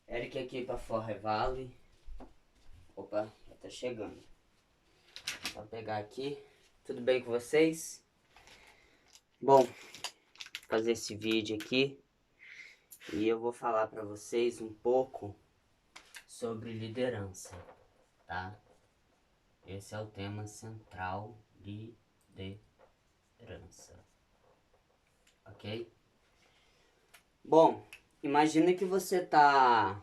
Eric aqui pra Forre Valley. Opa, já tá chegando. Vou pegar aqui. Tudo bem com vocês? Bom, fazer esse vídeo aqui e eu vou falar pra vocês um pouco sobre liderança, tá? Esse é o tema central, liderança. Ok? Bom, imagina que você tá...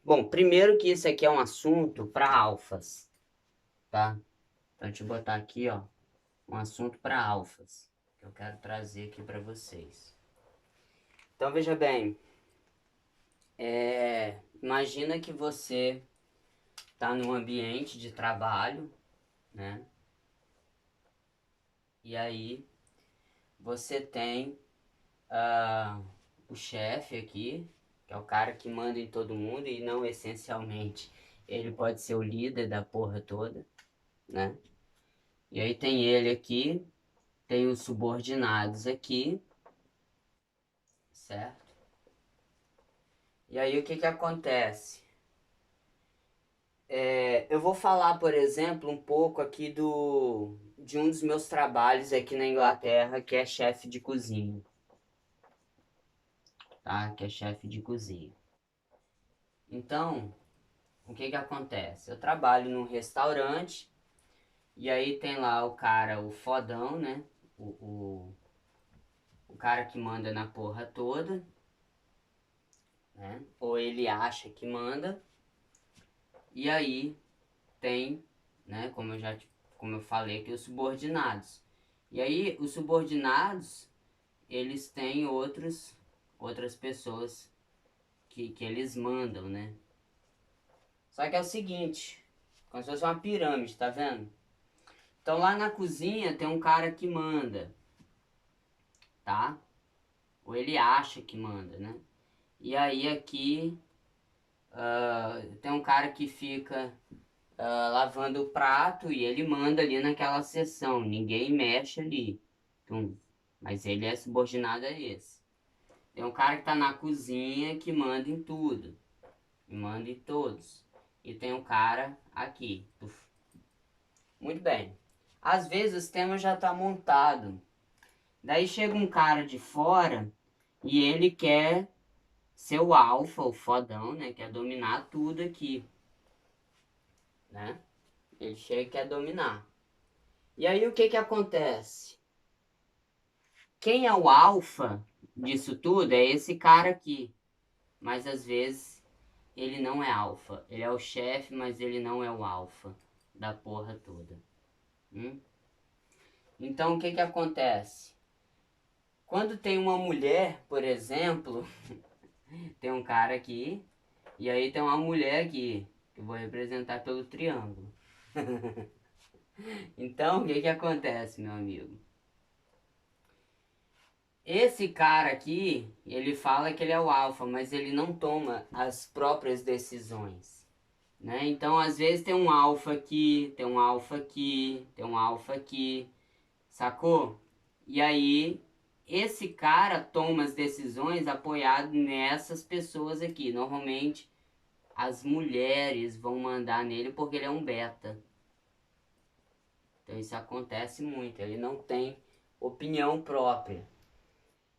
Bom, primeiro que isso aqui é um assunto para alfas, tá? Então, deixa eu botar aqui, ó, um assunto para alfas que eu quero trazer aqui para vocês. Então, veja bem, imagina que você está num ambiente de trabalho, né? E aí você tem o chefe aqui, que é o cara que manda em todo mundo e não essencialmente ele pode ser o líder da porra toda, né? E aí tem ele aqui, tem os subordinados aqui, certo? E aí o que que acontece? Eu vou falar, por exemplo, um pouco aqui de um dos meus trabalhos aqui na Inglaterra, que é chefe de cozinha, tá? Que é chefe de cozinha. Então, o que que acontece? Eu trabalho num restaurante e aí tem lá o cara, o fodão, né? O cara que manda na porra toda, né? Ou ele acha que manda. E aí tem, né? Como eu falei aqui, os subordinados. E aí os subordinados eles têm outras pessoas que eles mandam, né? Só que é o seguinte, como se fosse uma pirâmide, tá vendo? Então lá na cozinha tem um cara que manda, tá? Ou ele acha que manda, né? E aí aqui tem um cara que fica lavando o prato e ele manda ali naquela seção, ninguém mexe ali. Então, mas ele é subordinado a esse. Tem um cara que tá na cozinha que manda em tudo. E manda em todos. E tem um cara aqui. Tuf. Muito bem. Às vezes o tema já tá montado. Daí chega um cara de fora e ele quer ser o alfa, o fodão, né? Quer dominar tudo aqui. Né? Ele chega e quer dominar. E aí o que que acontece? Quem é o alfa disso tudo é esse cara aqui. Mas às vezes ele não é alfa. Ele é o chefe, mas ele não é o alfa da porra toda. Então o que que acontece? Quando tem uma mulher, por exemplo, tem um cara aqui e aí tem uma mulher aqui, que eu vou representar pelo triângulo. Então o que que acontece, meu amigo? Esse cara aqui, ele fala que ele é o alfa, mas ele não toma as próprias decisões, né? Então, às vezes tem um alfa aqui, tem um alfa aqui, tem um alfa aqui, sacou? E aí, esse cara toma as decisões apoiado nessas pessoas aqui. Normalmente, as mulheres vão mandar nele porque ele é um beta. Então, isso acontece muito, ele não tem opinião própria.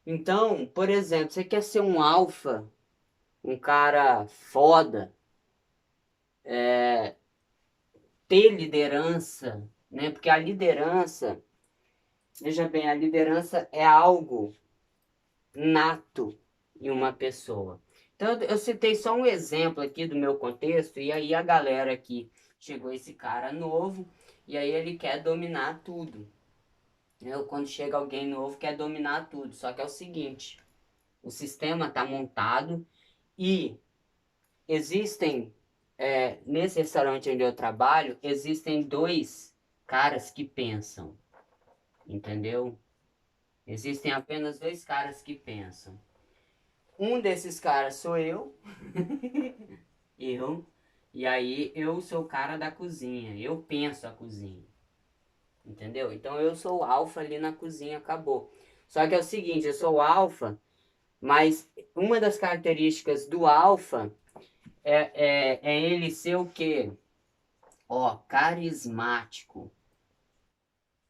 Então, por exemplo, você quer ser um alfa, um cara foda, ter liderança, né? Porque a liderança, veja bem, a liderança é algo nato em uma pessoa. Então, eu citei só um exemplo aqui do meu contexto, e aí a galera aqui chegou esse cara novo, e aí ele quer dominar tudo. Quando chega alguém novo, quer dominar tudo. Só que é o seguinte, o sistema está montado e existem, nesse restaurante onde eu trabalho, existem dois caras que pensam, entendeu? Existem apenas dois caras que pensam. Um desses caras sou eu, eu, e aí eu sou o cara da cozinha, eu penso a cozinha, entendeu? Então eu sou o alfa ali na cozinha, acabou. Só que é o seguinte, eu sou o alfa Mas uma das características do alfa é ele ser o quê? Ó, carismático.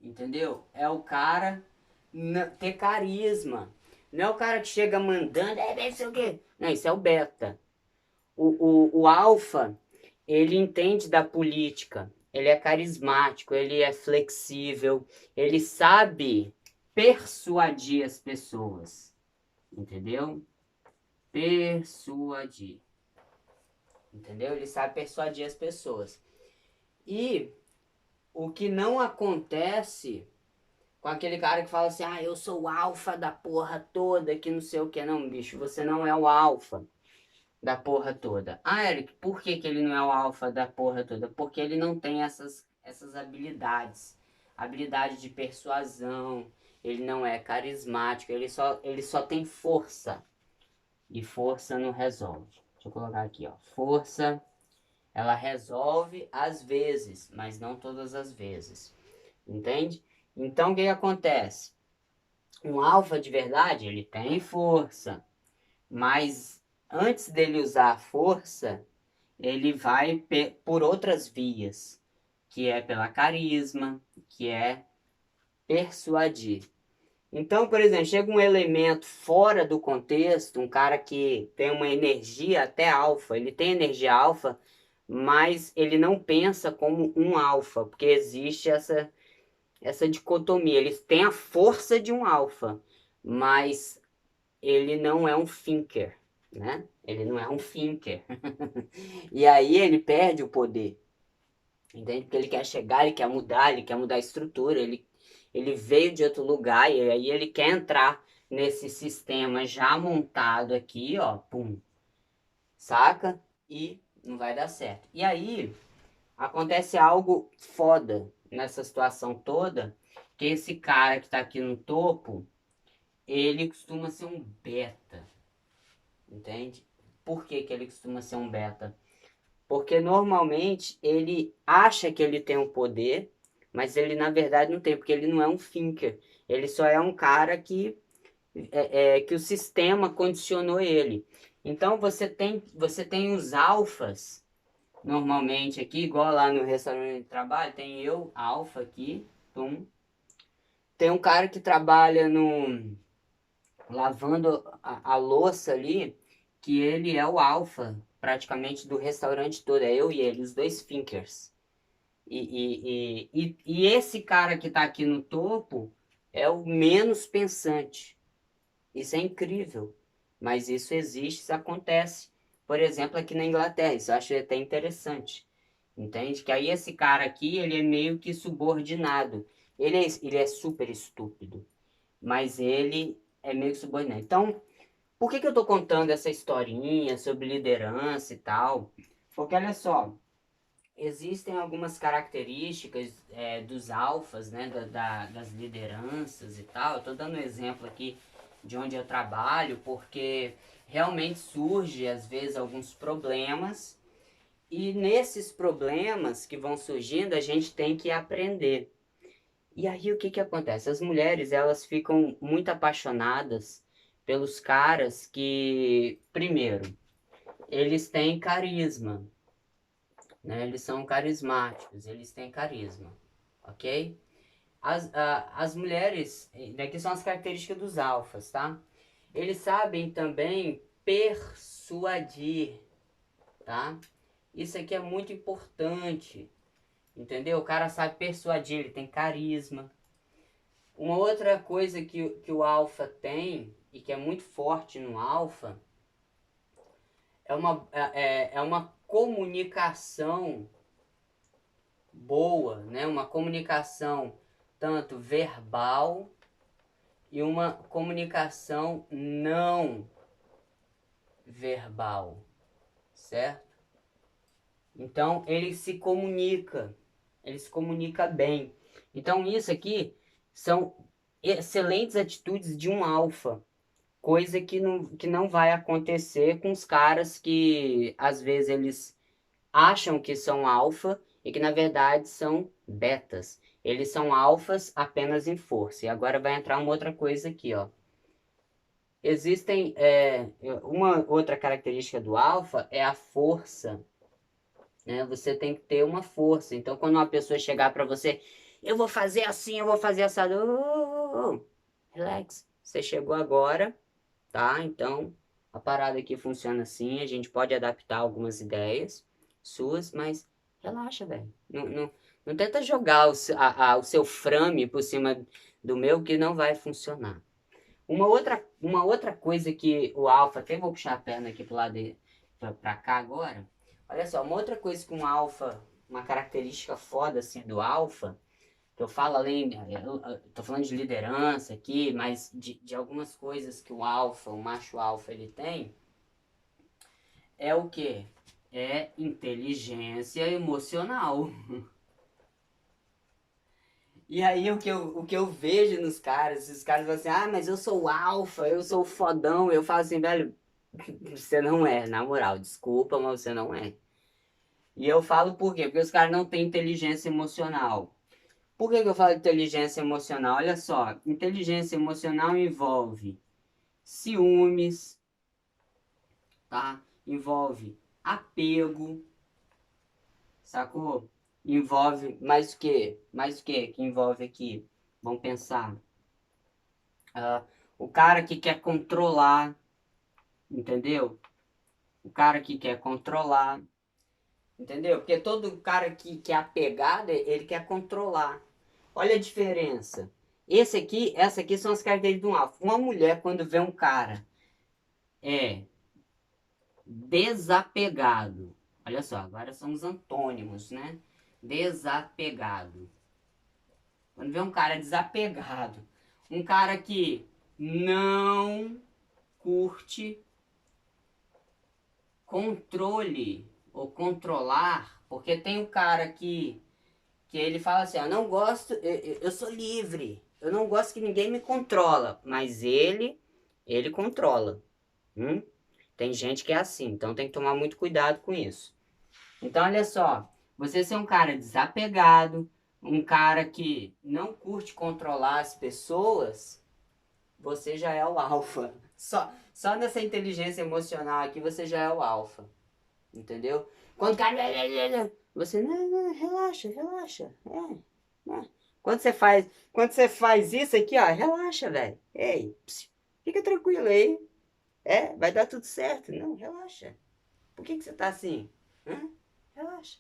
Entendeu? É o cara ter carisma. Não é o cara que chega mandando, não sei o quê. Não, isso é o beta. O alfa, ele entende da política, ele é carismático, ele é flexível, ele sabe persuadir as pessoas, entendeu? Persuadir, entendeu? Ele sabe persuadir as pessoas. E o que não acontece com aquele cara que fala assim, ah, eu sou o alfa da porra toda, que não sei o que, não, bicho, você não é o alfa da porra toda. Ah, Eric, por que que ele não é o alfa da porra toda? Porque ele não tem essas habilidades. Habilidade de persuasão, ele não é carismático, ele só tem força. E força não resolve. Deixa eu colocar aqui, ó. Força, ela resolve às vezes, mas não todas as vezes. Entende? Então, o que que acontece? Um alfa de verdade, ele tem força, mas antes dele usar a força, ele vai por outras vias, que é pela carisma, que é persuadir. Então, por exemplo, chega um elemento fora do contexto, um cara que tem uma energia até alfa, ele tem energia alfa, mas ele não pensa como um alfa, porque existe essa dicotomia. Ele tem a força de um alfa, mas ele não é um thinker, né? Ele não é um thinker. E aí ele perde o poder, entende? Porque ele quer chegar, ele quer mudar a estrutura, ele veio de outro lugar e aí ele quer entrar nesse sistema já montado aqui, ó, pum, saca? E não vai dar certo. E aí acontece algo foda nessa situação toda, que esse cara que tá aqui no topo, ele costuma ser um beta, entende? Por que que ele costuma ser um beta? Porque normalmente ele acha que ele tem um poder, mas ele na verdade não tem, porque ele não é um thinker. Ele só é um cara que o sistema condicionou ele. Então você tem os alfas, normalmente aqui, igual lá no restaurante de trabalho, tem eu, alfa aqui, tum. Tem um cara que trabalha no lavando a louça ali, que ele é o alfa, praticamente, do restaurante todo. É eu e ele, os dois thinkers. E esse cara que tá aqui no topo é o menos pensante. Isso é incrível. Mas isso existe, isso acontece. Por exemplo, aqui na Inglaterra. Isso eu acho até interessante. Entende? Que aí esse cara aqui, ele é meio que subordinado. Ele é super estúpido. Mas ele é meio que subordinado. Então, por que que eu tô contando essa historinha sobre liderança e tal? Porque olha só, existem algumas características dos alfas, né, das lideranças e tal. Eu tô dando um exemplo aqui de onde eu trabalho, porque realmente surge às vezes alguns problemas e nesses problemas que vão surgindo a gente tem que aprender. E aí o que que acontece? As mulheres, elas ficam muito apaixonadas pelos caras que, primeiro, eles têm carisma, né? Eles são carismáticos, eles têm carisma, ok? As mulheres, daqui são as características dos alfas, tá? Eles sabem também persuadir, tá? Isso aqui é muito importante, entendeu? O cara sabe persuadir, ele tem carisma. Uma outra coisa que o alfa tem, e que é muito forte no alfa, é uma comunicação boa, né? Uma comunicação tanto verbal e uma comunicação não verbal, certo? Então ele se comunica bem. Então isso aqui são excelentes atitudes de um alfa, coisa que não vai acontecer com os caras que às vezes eles acham que são alfa e que na verdade são betas. Eles são alfas apenas em força. E agora vai entrar uma outra coisa aqui, ó. existem uma outra característica do alfa é a força, né? Você tem que ter uma força. Então, quando uma pessoa chegar para você, eu vou fazer assim, eu vou fazer assado, relax, você chegou agora, tá? Então, a parada aqui funciona assim, a gente pode adaptar algumas ideias suas, mas relaxa, velho. Não tenta jogar o seu frame por cima do meu que não vai funcionar. Uma outra coisa que o alfa, até vou puxar a perna aqui pro lado pra cá agora. Olha só, uma outra coisa que um alfa, uma característica foda assim do alfa, que eu falo além, eu tô falando de liderança aqui, mas de algumas coisas que o alfa, o macho alfa, ele tem, é o quê? É inteligência emocional. E aí o que eu vejo nos caras, os caras falam assim, ah, mas eu sou o alfa, eu sou o fodão. Eu falo assim, velho, você não é, na moral, desculpa, mas você não é. E eu falo por quê? Porque os caras não têm inteligência emocional. Por que eu falo de inteligência emocional? Olha só, inteligência emocional envolve ciúmes, tá? Envolve apego, sacou? Envolve mais o quê? Mais o quê que envolve aqui? Vamos pensar. Ah, o cara que quer controlar, entendeu? O cara que quer controlar, entendeu? Porque todo cara que é apegado, ele quer controlar. Olha a diferença. Essa aqui são as características de um alfa. Uma mulher, quando vê um cara, é desapegado. Olha só, agora são os antônimos, né? Desapegado. Quando vê um cara desapegado, um cara que não curte controle ou controlar, porque tem um cara que ele fala assim, eu não gosto, eu sou livre, eu não gosto que ninguém me controla, mas ele controla. Hum? Tem gente que é assim, então tem que tomar muito cuidado com isso. Então, olha só, você ser um cara desapegado, um cara que não curte controlar as pessoas, você já é o alfa. Só nessa inteligência emocional aqui você já é o alfa. Entendeu? Quando o cara. Você, não, relaxa, relaxa. Né? Quando você faz isso aqui, ó, relaxa, velho. Ei, fica tranquilo aí. Vai dar tudo certo. Não, relaxa. Por que você tá assim? Hã? Relaxa.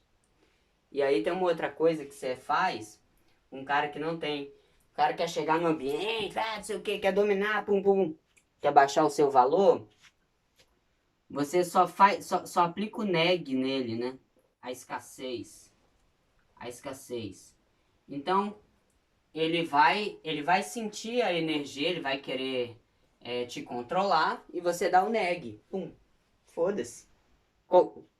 E aí tem uma outra coisa que você faz, um cara que não tem. O cara quer chegar no ambiente, não sei o que, quer dominar, pum, pum, quer baixar o seu valor, você só aplica o neg nele, né? A escassez. A escassez. Então, ele vai sentir a energia, ele vai querer te controlar e você dá o neg. Pum. Foda-se.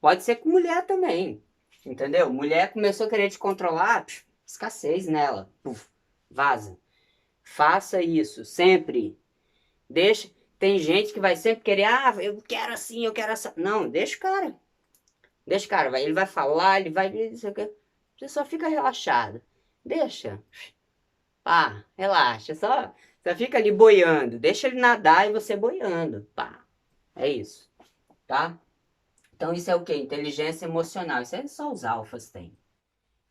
Pode ser com mulher também. Entendeu? Mulher começou a querer te controlar, escassez nela. Puf, vaza. Faça isso sempre. Deixa. Tem gente que vai sempre querer, ah, eu quero assim, eu quero assim. Não, deixa o cara. Deixa o cara, ele vai falar, ele vai. Você só fica relaxado. Deixa. Pá, relaxa. Só fica ali boiando. Deixa ele nadar e você boiando. Pá. É isso. Tá? Então isso é o quê? Inteligência emocional. Isso é só os alfas têm.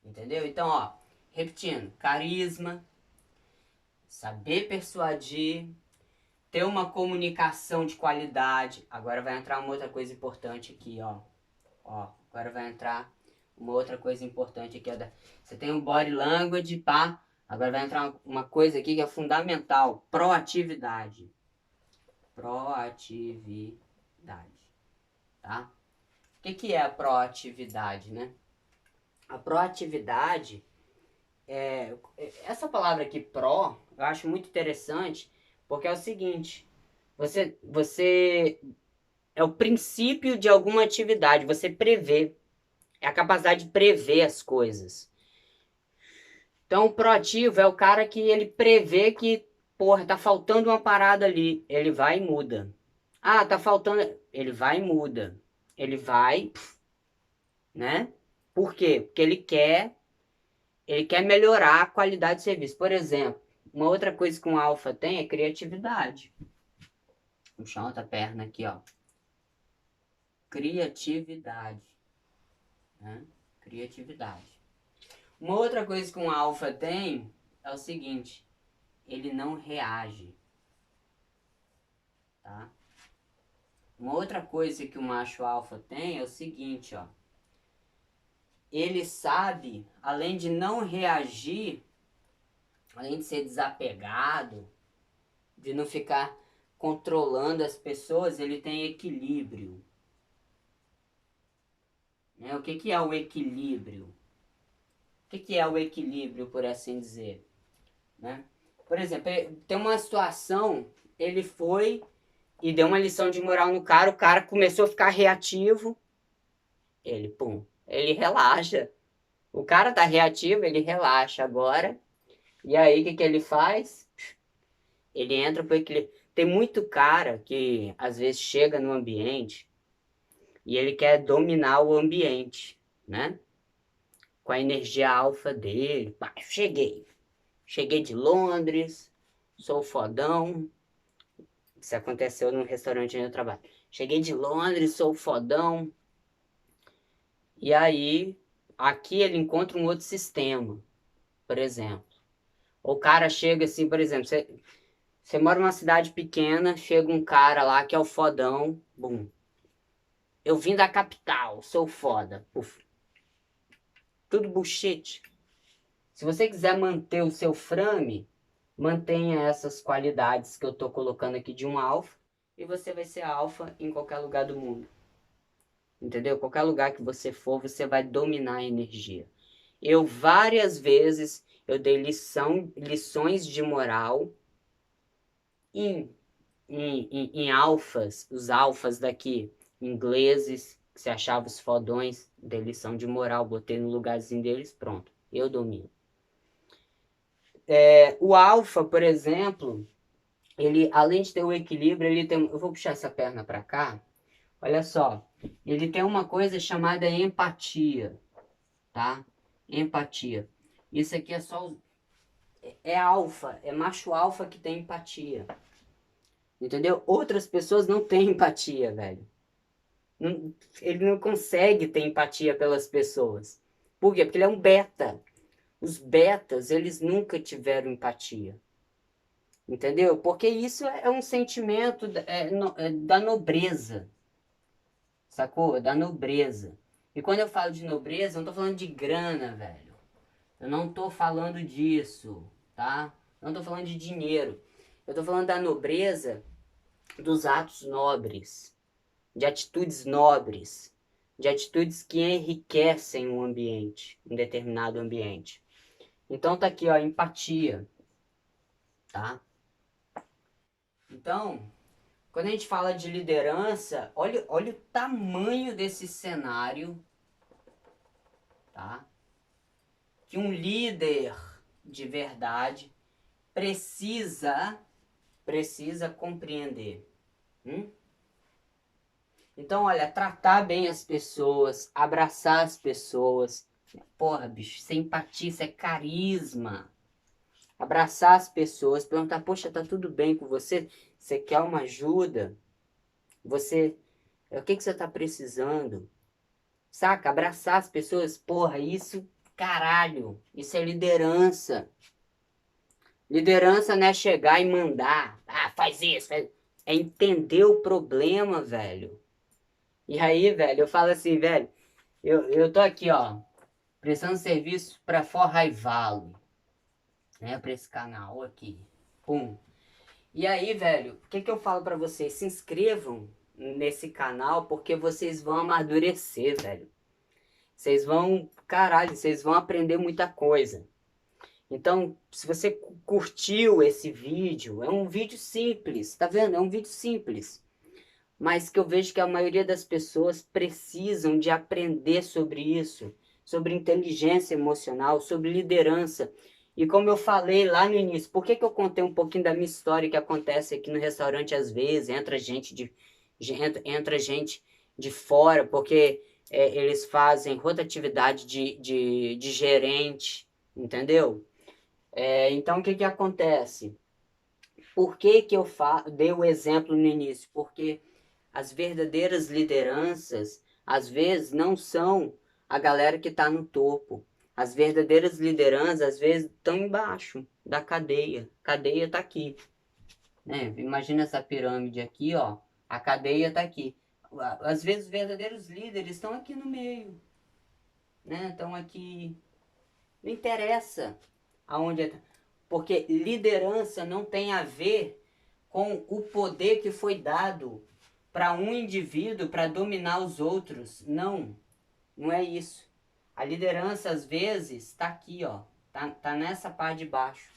Entendeu? Então, ó, repetindo, carisma, saber persuadir, ter uma comunicação de qualidade. Agora vai entrar uma outra coisa importante aqui, ó. Ó, agora vai entrar uma outra coisa importante aqui. Ó. Você tem um body language, pá. Agora vai entrar uma coisa aqui que é fundamental. Proatividade. Proatividade. Tá? O que é a proatividade, né? A proatividade essa palavra aqui, pró, eu acho muito interessante, porque é o seguinte, você é o princípio de alguma atividade, você prevê, é a capacidade de prever as coisas. Então, o proativo é o cara que ele prevê que, porra, tá faltando uma parada ali, ele vai e muda. Ah, tá faltando, ele vai e muda. Ele vai, né? Por quê? Porque ele quer melhorar a qualidade do serviço. Por exemplo, uma outra coisa que um alfa tem é criatividade. puxar outra perna aqui, ó. Criatividade. Né? Criatividade. Uma outra coisa que um alfa tem é o seguinte, ele não reage. Tá? Uma outra coisa que o macho alfa tem é o seguinte, ó. Ele sabe, além de não reagir, além de ser desapegado, de não ficar controlando as pessoas, ele tem equilíbrio. Né? O que é o equilíbrio? O que é o equilíbrio, por assim dizer? Né? Por exemplo, tem uma situação, ele foi e deu uma lição de moral no cara, o cara começou a ficar reativo, ele relaxa. O cara tá reativo, ele relaxa agora. E aí, o que ele faz? Ele entra pro equilíbrio. Tem muito cara que, às vezes, chega no ambiente e ele quer dominar o ambiente, né? Com a energia alfa dele. Pá, cheguei de Londres, sou fodão. Isso aconteceu num restaurante onde eu trabalho. Cheguei de Londres, sou fodão. E aí, aqui ele encontra um outro sistema, por exemplo. O cara chega assim, por exemplo, você mora numa cidade pequena, chega um cara lá que é o fodão, bum. Eu vim da capital, sou foda. Uf. Tudo bullshit. Se você quiser manter o seu frame, mantenha essas qualidades que eu tô colocando aqui de um alfa, e você vai ser alfa em qualquer lugar do mundo. Entendeu? Qualquer lugar que você for, você vai dominar a energia. Eu várias vezes eu dei lições de moral em alfas, os alfas daqui, ingleses, que se achavam os fodões, dei lição de moral, botei no lugarzinho deles, pronto, eu domino. O alfa, por exemplo, ele, além de ter o equilíbrio, ele tem, eu vou puxar essa perna para cá, olha só, ele tem uma coisa chamada empatia, tá? Empatia. Isso aqui é só, é alfa, é macho alfa que tem empatia. Entendeu? Outras pessoas não têm empatia, velho. Não, ele não consegue ter empatia pelas pessoas. Por quê? Porque ele é um beta. Os betas, eles nunca tiveram empatia. Entendeu? Porque isso é um sentimento da nobreza. Sacou? Da nobreza. E quando eu falo de nobreza, eu não tô falando de grana, velho. Eu não tô falando disso, tá? Eu não tô falando de dinheiro. Eu tô falando da nobreza dos atos nobres, de atitudes nobres, de atitudes que enriquecem um ambiente, um determinado ambiente. Então tá aqui, ó, empatia, tá? Então, quando a gente fala de liderança, olha o tamanho desse cenário, tá? Que um líder de verdade precisa compreender. Então, olha, tratar bem as pessoas, abraçar as pessoas. Porra, bicho, isso é empatia, isso é carisma. Abraçar as pessoas, perguntar, poxa, tá tudo bem com você? Você quer uma ajuda? O que que você tá precisando? Saca? Abraçar as pessoas, porra, isso, caralho, isso é liderança. Liderança não é chegar e mandar, faz isso, faz... É entender o problema, velho. E aí, velho, eu falo assim, velho, eu tô aqui, ó, prestando serviço pra Forraivalo, né, pra esse canal aqui, pum. E aí, velho, o que que eu falo pra vocês? Se inscrevam nesse canal porque vocês vão amadurecer, velho. Vocês vão, caralho, vocês vão aprender muita coisa. Então, se você curtiu esse vídeo, é um vídeo simples, tá vendo? É um vídeo simples. Mas que eu vejo que a maioria das pessoas precisam de aprender sobre isso, sobre inteligência emocional, sobre liderança. E como eu falei lá no início, por que que eu contei um pouquinho da minha história que acontece aqui no restaurante às vezes, entra gente de fora, porque eles fazem rotatividade de gerente, entendeu? Então o que que acontece? Por que que eu dei o exemplo no início? Porque as verdadeiras lideranças, às vezes, não são a galera que está no topo. As verdadeiras lideranças, às vezes, estão embaixo da cadeia. A cadeia está aqui. Né? Imagina essa pirâmide aqui, ó. A cadeia está aqui. Às vezes, os verdadeiros líderes estão aqui no meio. Né? Estão aqui. Não interessa aonde é. Porque liderança não tem a ver com o poder que foi dado para um indivíduo para dominar os outros. Não, não é isso. A liderança, às vezes, está aqui, ó. Tá nessa parte de baixo.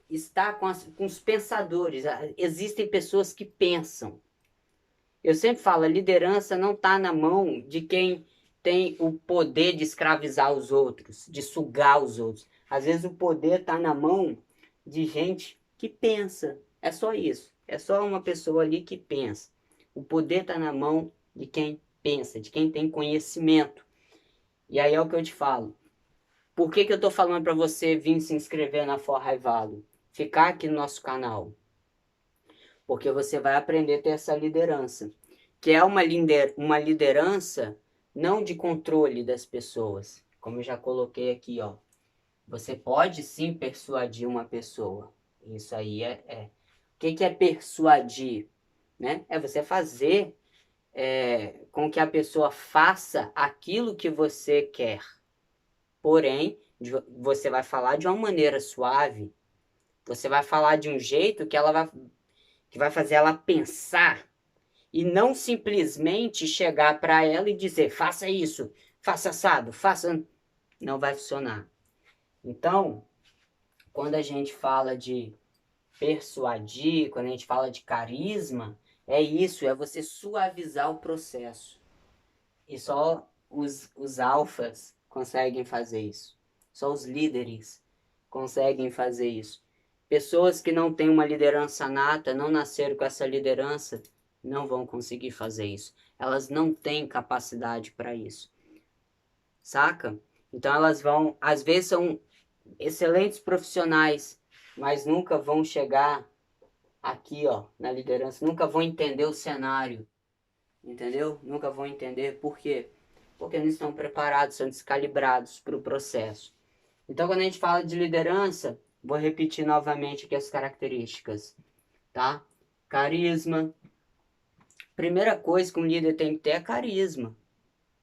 Está com os pensadores. Existem pessoas que pensam. Eu sempre falo, a liderança não está na mão de quem tem o poder de escravizar os outros, de sugar os outros. Às vezes o poder está na mão de gente que pensa. É só isso. É só uma pessoa ali que pensa. O poder está na mão de quem pensa, de quem tem conhecimento. E aí é o que eu te falo. Por que que eu estou falando para você vir se inscrever na For Raivalo? Ficar aqui no nosso canal. Porque você vai aprender a ter essa liderança. Que é uma liderança não de controle das pessoas. Como eu já coloquei aqui, ó. Você pode sim persuadir uma pessoa. Isso aí é. O que é persuadir? Né? É você fazer com que a pessoa faça aquilo que você quer. Porém, você vai falar de uma maneira suave. Você vai falar de um jeito que vai fazer ela pensar. E não simplesmente chegar para ela e dizer, faça isso, faça assado, faça... Não vai funcionar. Então, quando a gente fala de persuadir, quando a gente fala de carisma, é isso, é você suavizar o processo. E só os alfas conseguem fazer isso. Só os líderes conseguem fazer isso. Pessoas que não têm uma liderança nata, não nasceram com essa liderança, não vão conseguir fazer isso. Elas não têm capacidade para isso. Saca? Então elas vão, às vezes são excelentes profissionais, mas nunca vão chegar aqui, ó, na liderança, nunca vão entender o cenário. Entendeu? Nunca vão entender por quê? Porque não estão preparados, são descalibrados para o processo. Então, quando a gente fala de liderança, vou repetir novamente aqui as características, tá? Carisma. Primeira coisa que um líder tem que ter é carisma,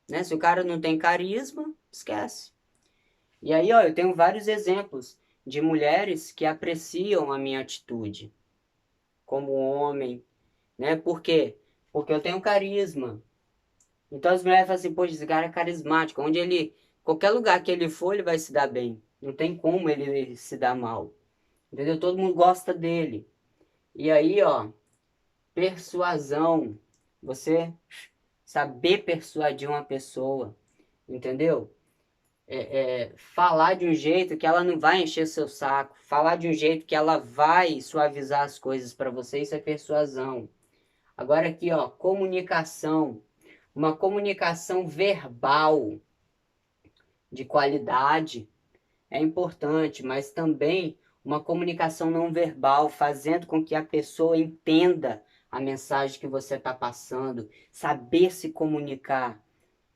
né? Se o cara não tem carisma, esquece. E aí, ó, eu tenho vários exemplos de mulheres que apreciam a minha atitude como homem, né? Por quê? Porque eu tenho carisma. Então as mulheres falam assim, poxa, esse cara é carismático. Qualquer lugar que ele for, ele vai se dar bem. Não tem como ele se dar mal. Entendeu? Todo mundo gosta dele. E aí, ó, persuasão. Você saber persuadir uma pessoa. Entendeu? Falar de um jeito que ela não vai encher seu saco. Falar de um jeito que ela vai suavizar as coisas para você. Isso é persuasão. Agora aqui, ó, comunicação. Uma comunicação verbal de qualidade é importante, mas também uma comunicação não verbal, fazendo com que a pessoa entenda a mensagem que você está passando, saber se comunicar,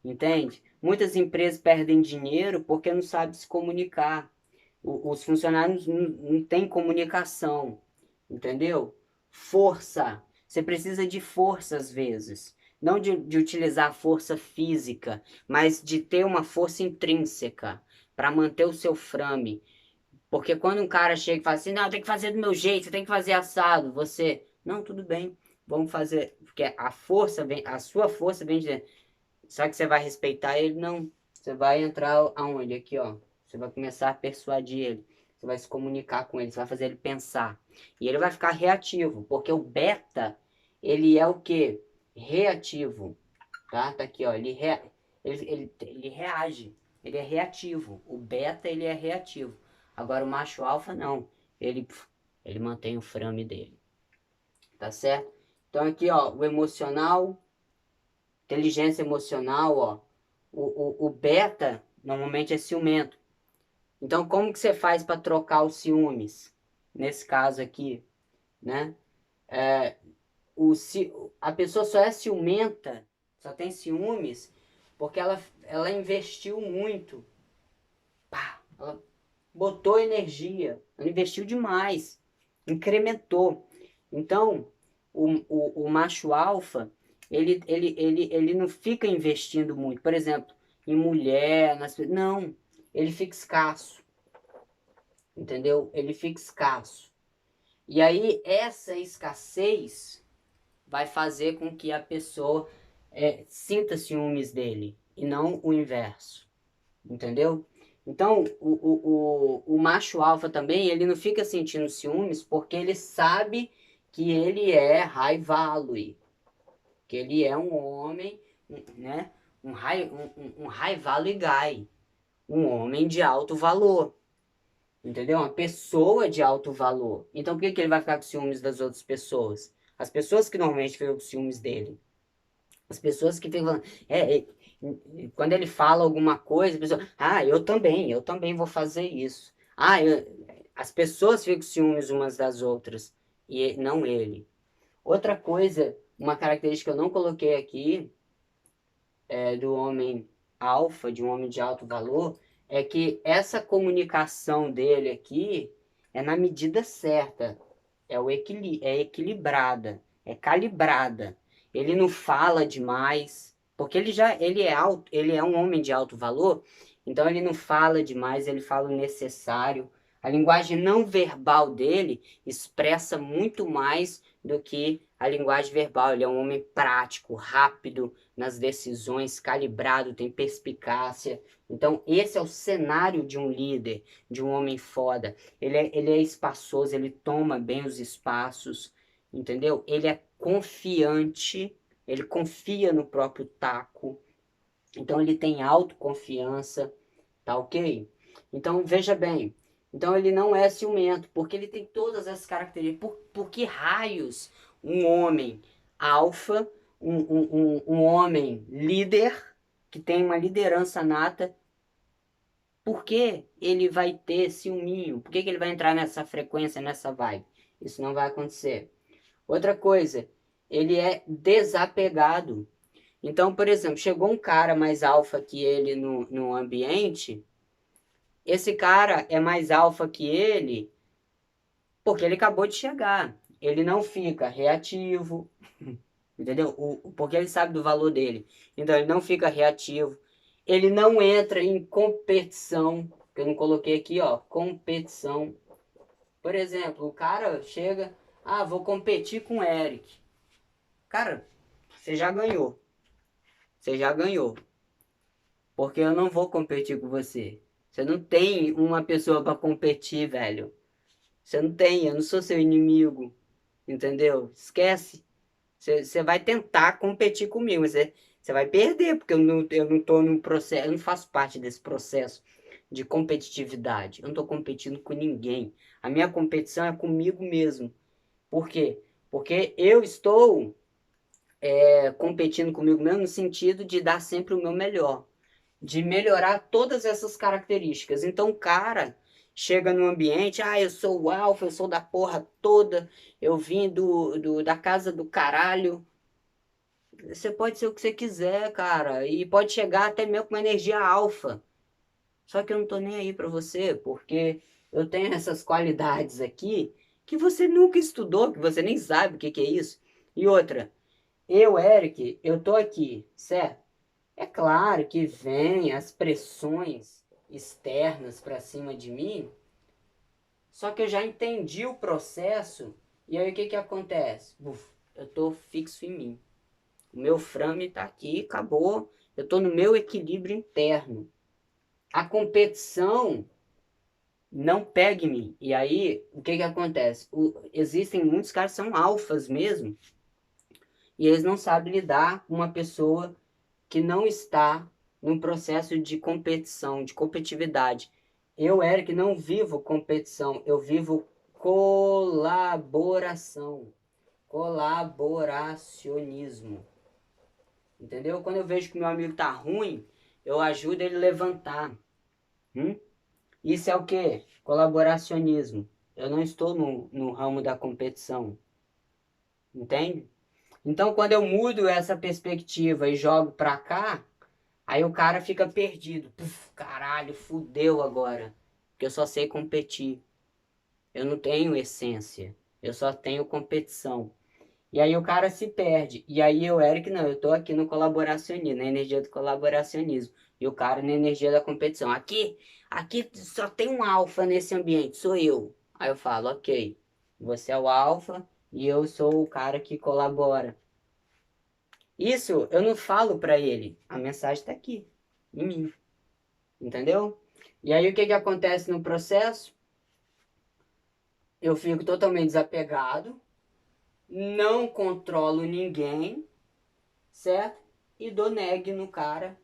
entende? Muitas empresas perdem dinheiro porque não sabem se comunicar. Os funcionários não têm comunicação, entendeu? Força. Você precisa de força às vezes. Não de utilizar força física, mas de ter uma força intrínseca para manter o seu frame. Porque quando um cara chega e fala assim, não, tem que fazer do meu jeito, tem que fazer assado, você, não, tudo bem, vamos fazer, porque a força vem, a sua força vem de, só que você vai respeitar ele, não, você vai entrar aonde? Aqui, ó, você vai começar a persuadir ele, você vai se comunicar com ele, você vai fazer ele pensar, e ele vai ficar reativo, porque o beta, ele é o quê? Reativo, tá? Tá aqui, ó, ele reage, ele é reativo, o beta, ele é reativo. Agora o macho alfa não, ele mantém o frame dele, tá certo? Então aqui, ó, o emocional, inteligência emocional, ó, o beta normalmente é ciumento. Então como que você faz para trocar os ciúmes? nesse caso aqui, né? A pessoa só é ciumenta, só tem ciúmes, porque ela investiu muito. Pá, ela botou energia, ela investiu demais, incrementou. Então, o macho alfa, ele não fica investindo muito. Por exemplo, em mulher, não, ele fica escasso, entendeu? Ele fica escasso. E aí, essa escassez vai fazer com que a pessoa sinta ciúmes dele, e não o inverso, entendeu? Então, o macho alfa também, ele não fica sentindo ciúmes porque ele sabe que ele é high value, que ele é um homem, né? Um high value guy, um homem de alto valor, entendeu? Uma pessoa de alto valor. Então, por que que ele vai ficar com ciúmes das outras pessoas? As pessoas que normalmente ficam com ciúmes dele. As pessoas que ficam falando, quando ele fala alguma coisa, a pessoa, eu também vou fazer isso. As pessoas ficam com ciúmes umas das outras, e não ele. Outra coisa, uma característica que eu não coloquei aqui, do homem alfa, de um homem de alto valor, é que essa comunicação dele aqui é na medida certa, é equilibrada, é calibrada. Ele não fala demais, porque ele é alto, ele é um homem de alto valor, então ele não fala demais, ele fala o necessário. A linguagem não verbal dele expressa muito mais do que a linguagem verbal. Ele é um homem prático, rápido nas decisões, calibrado, tem perspicácia. Então, esse é o cenário de um líder, de um homem foda. Ele é espaçoso, ele toma bem os espaços, entendeu? Ele é confiante, ele confia no próprio taco, então ele tem autoconfiança, tá ok? Então veja bem, então ele não é ciumento, porque ele tem todas essas características. Por que raios um homem alfa, um homem líder, que tem uma liderança nata, por que ele vai ter ciúminho? Por que ele vai entrar nessa frequência, nessa vibe? Isso não vai acontecer. Outra coisa, ele é desapegado. Então, por exemplo, chegou um cara mais alfa que ele no ambiente, esse cara é mais alfa que ele porque ele acabou de chegar. Ele não fica reativo, entendeu? Porque ele sabe do valor dele. Então, ele não fica reativo. Ele não entra em competição, que eu não coloquei aqui, ó, competição. Por exemplo, o cara chega, vou competir com o Eric. Cara, você já ganhou. Você já ganhou. Porque eu não vou competir com você. Você não tem uma pessoa para competir, velho. Você não tem, eu não sou seu inimigo. Entendeu? Esquece. Você vai tentar competir comigo, mas você vai perder, porque eu não tô num processo, eu não faço parte desse processo de competitividade. Eu não tô competindo com ninguém. A minha competição é comigo mesmo. Por quê? Porque eu estou competindo comigo mesmo no sentido de dar sempre o meu melhor, de melhorar todas essas características. Então, o cara chega no ambiente, eu sou o alfa, eu sou da porra toda, eu vim da casa do caralho. Você pode ser o que você quiser, cara, e pode chegar até mesmo com uma energia alfa. Só que eu não tô nem aí pra você, porque eu tenho essas qualidades aqui que você nunca estudou, que você nem sabe o que que é isso. E outra, Eric, eu tô aqui, certo? É claro que vem as pressões externas para cima de mim, só que eu já entendi o processo, e aí o que que acontece? Eu tô fixo em mim. O meu frame tá aqui, acabou. Eu tô no meu equilíbrio interno. A competição não pega em mim. E aí, o que que acontece? Existem muitos caras que são alfas mesmo, e eles não sabem lidar com uma pessoa que não está num processo de competição, de competitividade. Eu, Eric, não vivo competição, eu vivo colaboração, colaboracionismo. Entendeu? Quando eu vejo que meu amigo tá ruim, eu ajudo ele a levantar. Isso é o quê? Colaboracionismo. Eu não estou no ramo da competição. Entende? Então, quando eu mudo essa perspectiva e jogo pra cá, aí o cara fica perdido. Puf, caralho, fudeu agora. Porque eu só sei competir. Eu não tenho essência. Eu só tenho competição. E aí o cara se perde. E aí eu, Eric, não, eu tô aqui no colaboracionismo, na energia do colaboracionismo. E o cara na energia da competição. Aqui só tem um alfa nesse ambiente, sou eu. Aí eu falo, ok, você é o alfa e eu sou o cara que colabora. Isso eu não falo pra ele. A mensagem tá aqui, em mim. Entendeu? E aí o que que acontece no processo? Eu fico totalmente desapegado, não controlo ninguém, certo? E dou neg no cara,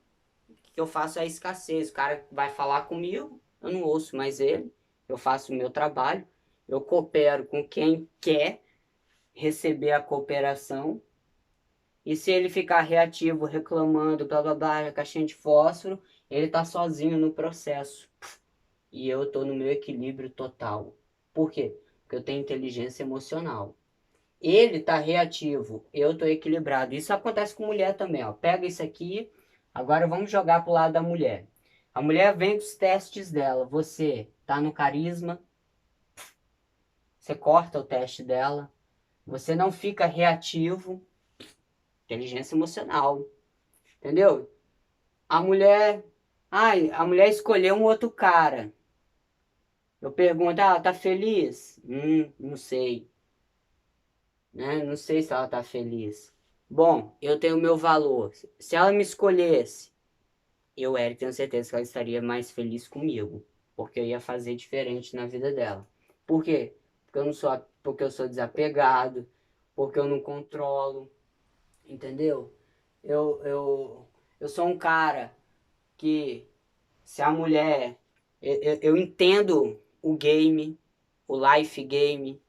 que eu faço a escassez. O cara vai falar comigo, eu não ouço mais ele, eu faço o meu trabalho, eu coopero com quem quer receber a cooperação. E se ele ficar reativo, reclamando, blá blá blá, caixinha de fósforo, ele tá sozinho no processo. E eu tô no meu equilíbrio total. Por quê? Porque eu tenho inteligência emocional. Ele tá reativo, eu tô equilibrado. Isso acontece com mulher também, ó. Pega isso aqui, agora vamos jogar pro lado da mulher. A mulher vem com os testes dela. Você tá no carisma, você corta o teste dela. Você não fica reativo, inteligência emocional. Entendeu? A mulher, ai, a mulher escolheu um outro cara. Eu pergunto, ah, tá feliz? Não sei, né? Não sei se ela tá feliz. Bom, eu tenho o meu valor. Se ela me escolhesse, eu, Eric, tenho certeza que ela estaria mais feliz comigo, porque eu ia fazer diferente na vida dela. Por quê? Porque eu não sou, porque eu sou desapegado, porque eu não controlo, entendeu? Eu, eu, eu sou um cara que se a mulher, eu entendo o game, o life game.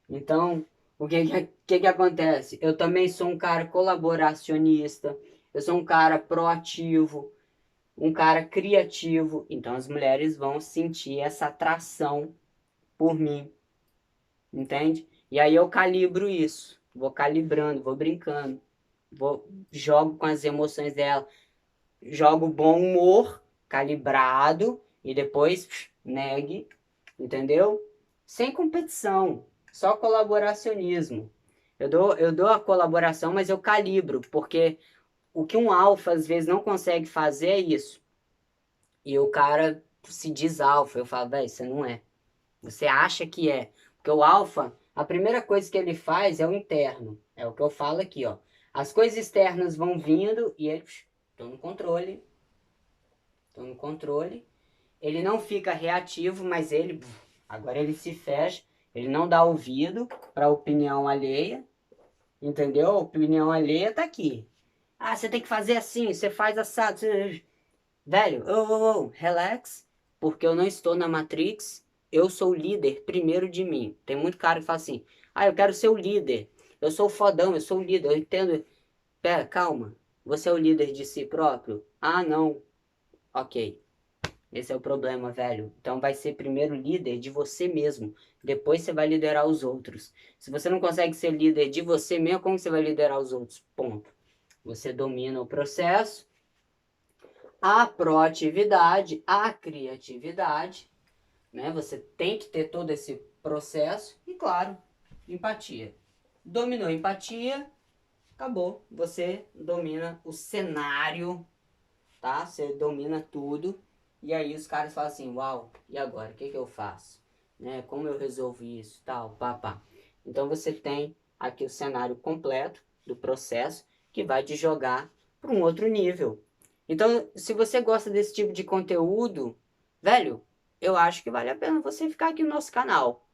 Então, o que que acontece? Eu também sou um cara colaboracionista, eu sou um cara proativo, um cara criativo. Então, as mulheres vão sentir essa atração por mim, entende? E aí eu calibro isso, vou calibrando, vou brincando, jogo com as emoções dela, jogo bom humor, calibrado, e depois negue, entendeu? Sem competição, só colaboracionismo. Eu dou a colaboração, mas eu calibro, porque o que um alfa às vezes não consegue fazer é isso. E o cara se diz alfa. Eu falo, velho, você não é. Você acha que é. Porque o alfa, a primeira coisa que ele faz é o interno. É o que eu falo aqui, ó. As coisas externas vão vindo e ele, tô no controle, tô no controle. Ele não fica reativo, mas ele, agora ele se fecha, ele não dá ouvido para a opinião alheia, entendeu? A opinião alheia tá aqui. Ah, você tem que fazer assim, você faz assado. Velho, relax, porque eu não estou na Matrix, eu sou o líder primeiro de mim. Tem muito cara que fala assim, ah, eu quero ser o líder, eu sou o fodão, eu sou o líder, eu entendo. Pera, calma, você é o líder de si próprio? Ah, não, ok. Esse é o problema, velho. Então vai ser primeiro líder de você mesmo. Depois você vai liderar os outros. Se você não consegue ser líder de você mesmo, como você vai liderar os outros? Ponto. Você domina o processo, a proatividade, a criatividade, né? Você tem que ter todo esse processo e, claro, empatia. Dominou a empatia, acabou. Você domina o cenário, tá? Você domina tudo. E aí os caras falam assim, uau, e agora? O que que eu faço? Né? Como eu resolvo isso? Tal, pá. Então você tem aqui o cenário completo do processo que vai te jogar para um outro nível. Então, se você gosta desse tipo de conteúdo, velho, eu acho que vale a pena você ficar aqui no nosso canal.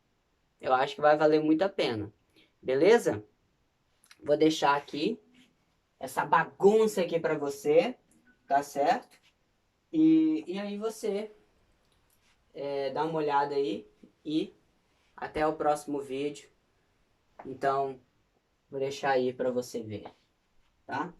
Eu acho que vai valer muito a pena. Beleza? Vou deixar aqui essa bagunça aqui para você, tá certo? E aí você dá uma olhada aí e até o próximo vídeo. Então, vou deixar aí para você ver, tá?